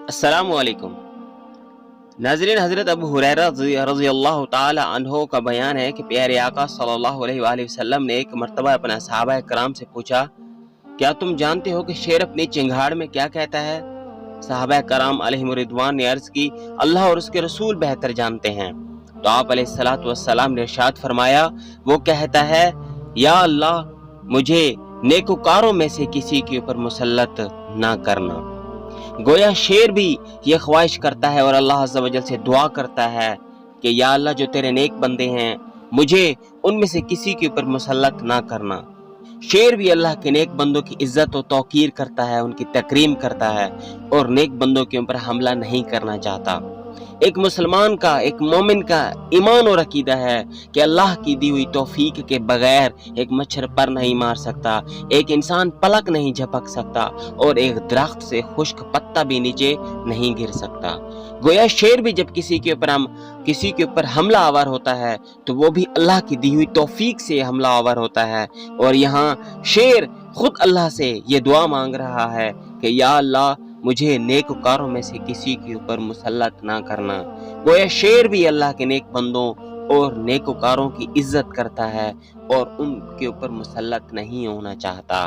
अस्सलामु अलैकुम। नाज़रीन, हज़रत अबू हुरैरा रज़ियल्लाहु ताला अन्हो का बयान है कि प्यारे आका सल्लल्लाहु अलैहि वसल्लम ने एक मर्तबा अपने सहाबा कराम से पूछा, क्या तुम जानते हो कि शेर अपनी चिंगाड़ में क्या कहता है? सहाबा कराम अलैहिम रिदवान ने अर्ज़ की, अल्लाह और उसके रसूल बेहतर जानते हैं। तो आप अलैहिस्सलातु वस्सलाम ने इरशाद फरमाया, वो कहता है, या अल्लाह, मुझे नेकुकारों में से किसी के ऊपर मुसल्लत ना करना। गोया शेर भी ये ख्वाहिश करता है और अल्लाह अज़्ज़ा वजल से दुआ करता है कि या अल्लाह, जो तेरे नेक बंदे हैं, मुझे उनमें से किसी के ऊपर मुसल्लत ना करना। शेर भी अल्लाह के नेक बंदों की इज्जत और तौकीर करता है, उनकी तकरीम करता है और नेक बंदों के ऊपर हमला नहीं करना चाहता। एक मुसलमान का, एक मोमिन का ईमान और अकीदा है कि अल्लाह की दी हुई तौफीक के बगैर एक मच्छर पर नहीं मार सकता, एक इंसान पलक नहीं झपक सकता और एक दरख्त से खुश्क पत्ता भी नीचे नहीं गिर सकता। गोया शेर भी जब किसी के ऊपर हमला आवर होता है तो वो भी अल्लाह की दी हुई तौफीक से हमला आवर होता है। और यहाँ शेर खुद अल्लाह से ये दुआ मांग रहा है कि या अल्लाह, मुझे नेककारों में से किसी के ऊपर मुसल्लत ना करना। गोया शेर भी अल्लाह के नेक बंदों और नेककारों की इज्जत करता है और उनके ऊपर मुसल्लत नहीं होना चाहता।